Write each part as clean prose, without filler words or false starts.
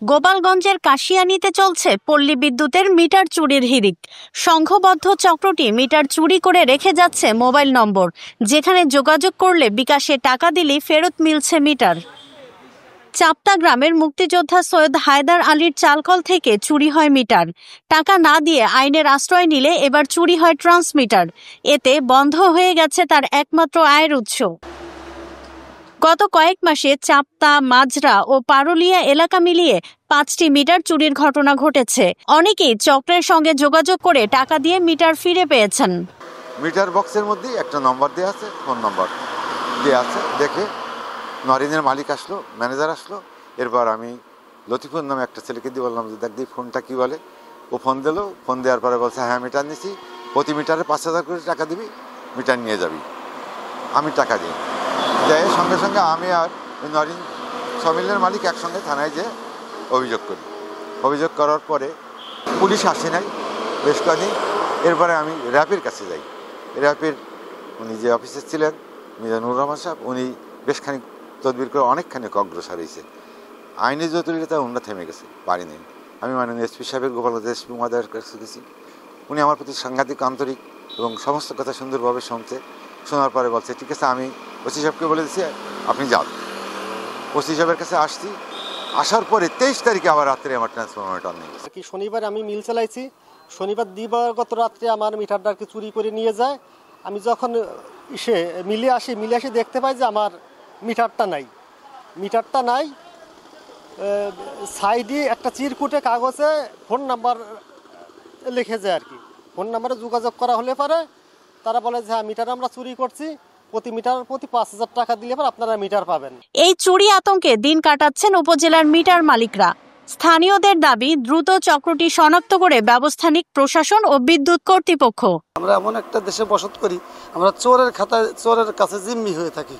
গোপালগঞ্জের কাশিয়ানীতে চলছে পল্লী বিদ্যুতের মিটার চুরির হিড়িক। সংঘবদ্ধ চক্রটি মিটার চুরি করে রেখে যাচ্ছে মোবাইল নম্বর, যেখানে যোগাযোগ করলে বিকাশে টাকা দিলেই ফেরত মিলছে মিটার। চাপতা গ্রামের মুক্তিযোদ্ধা সৈয়দ হায়দার আলীর চালকল থেকে চুরি হয় মিটার। টাকা না দিয়ে আইনের আশ্রয় নিলে এবার চুরি হয় ট্রান্সমিটার। এতে বন্ধ হয়ে গেছে তার একমাত্র আয়ের উৎস। গত কয়েক মাসে চাপতা, মাজরা ও পারুলিয়া এলাকা মিলিয়ে 5টি মিটার চুরির ঘটনা ঘটেছে। অনেকেই চক্রের সঙ্গে যোগাযোগ করে টাকা দিয়ে মিটার ফিরে পেয়েছেন। মিটার বক্সের মধ্যে একটা নম্বর দেওয়া আছে, ফোন নম্বর দেওয়া আছে। দেখে নরিনের মালিক আসলো, ম্যানেজার আসলো। এরপর আমি লতিফুর নামে একটা ছেলেকে দিয়ে বললাম যে দেখ ফোনটা কি বলে। ও ফোন দিল। ফোন দেওয়ার পরে বলছে হ্যাঁ মিটার নিছি, প্রতি মিটারে 5,000 করে টাকা দিবি, মিটার নিয়ে যাবি। আমি টাকা দিই। যাই সঙ্গে সঙ্গে আমি আর ওই নরিন সমিলের মালিক একসঙ্গে থানায় যেয়ে অভিযোগ করি। অভিযোগ করার পরে পুলিশ আসে নাই বেশ কদিন। এরপরে আমি র্যাপের কাছে যাই। র্যাপের উনি যে অফিসার ছিলেন মিজানুর রহমান সাহেব, উনি বেশখানি তদবির করে অনেকখানি অগ্রসর হয়েছে। আইনের জটিলতা উন্না থেমে গেছে, পারি নেই। আমি মাননীয় এসপি সাহেবের গোপালগঞ্জ এসপি মহোদয়ের কাছে গেছি। উনি আমার প্রতি সাংঘাতিক আন্তরিক এবং সমস্ত কথা সুন্দরভাবে শুনছে। শোনার পরে বলছে ঠিক আছে, আমি ওসি সাহেবকে বলে দিচ্ছি আপনি যান। ওসি সাহেবের কাছে আসছি। আসার পরে 23 তারিখে আবার রাত্রে আমার ট্রান্সফরমারটা নিয়ে গেছে। শনিবার আমি মিল চালাইছি। শনিবার দিবাগত রাত্রে আমার মিটারটাকে চুরি করে নিয়ে যায়। আমি যখন মিলে আসি দেখতে পাই যে আমার মিটারটা নাই। সাইডে একটা চিরকুটে কাগজে ফোন নাম্বার লিখে যায় আর কি। ফোন নাম্বারে যোগাযোগ করা হলে পরে তারা বলে যে হ্যাঁ মিটার আমরা চুরি করছি, প্রতি মিটার প্রতি 5,000 টাকা দিলে পরে আপনারা মিটার পাবেন। এই চুরি আতঙ্কে দিন কাটাচ্ছেন উপজেলার মিটার মালিকরা। স্থানীয়দের দাবি দ্রুত চক্রটি শনাক্ত করে ব্যবস্থা নিক প্রশাসন ও বিদ্যুৎ কর্তৃপক্ষ। আমরা এমন একটা দেশে বসত করি, আমরা চোরের কাছে জিম্মি হয়ে থাকি।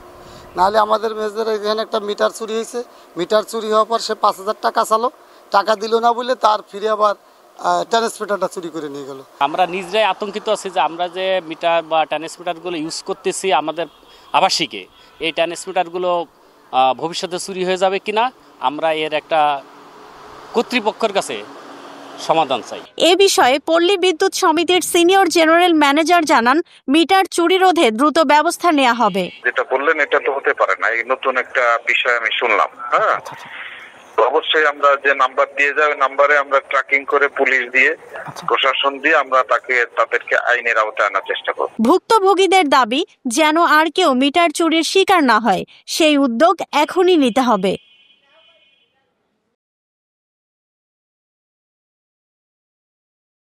নাহলে আমাদের মেজদের এখানে একটা মিটার চুরি হয়েছে। মিটার চুরি হওয়ার পর সে 5,000 টাকা চালো, টাকা দিল না বলে তার ফিরে আবার ট্রান্সমিটারটা চুরি করে নিয়ে গেল। আমরা নিজেরাই আতঙ্কিত আছি যে আমরা যে মিটার বা ট্রান্সমিটারগুলো ইউজ করতেছি আমাদের আবাসিকে, এই ট্রান্সমিটারগুলো ভবিষ্যতে চুরি হয়ে যাবে কিনা আমরা এর একটা কর্তৃপক্ষের কাছে সমাধান চাই। এ বিষয়ে পল্লী বিদ্যুৎ সমিতির সিনিয়র জেনারেল ম্যানেজার জানান, মিটার চুরি রোধে দ্রুত ব্যবস্থা নেওয়া হবে। যেটা বললেন এটা তো হতে পারে না, এই নতুন একটা বিষয় আমি শুনলাম। হ্যাঁ, অবশ্যই আমরা যে নাম্বার দিয়ে যাই ওই নাম্বারে আমরা ট্র্যাকিং করে পুলিশ দিয়ে প্রশাসন দিয়ে আমরা তাদেরকে আইনের আওতায় আনার চেষ্টা করব। ভুক্তভোগীদের দাবি যেন আর কেউ মিটার চুরির শিকার না হয়, সেই উদ্যোগ এখনই নিতে হবে।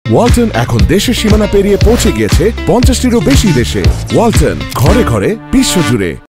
ওয়ালটন এখন দেশের সীমানা পেরিয়ে পৌঁছে গিয়েছে 50টিরও বেশি দেশে। ওয়ালটন, ঘরে ঘরে বিশ্বজুড়ে।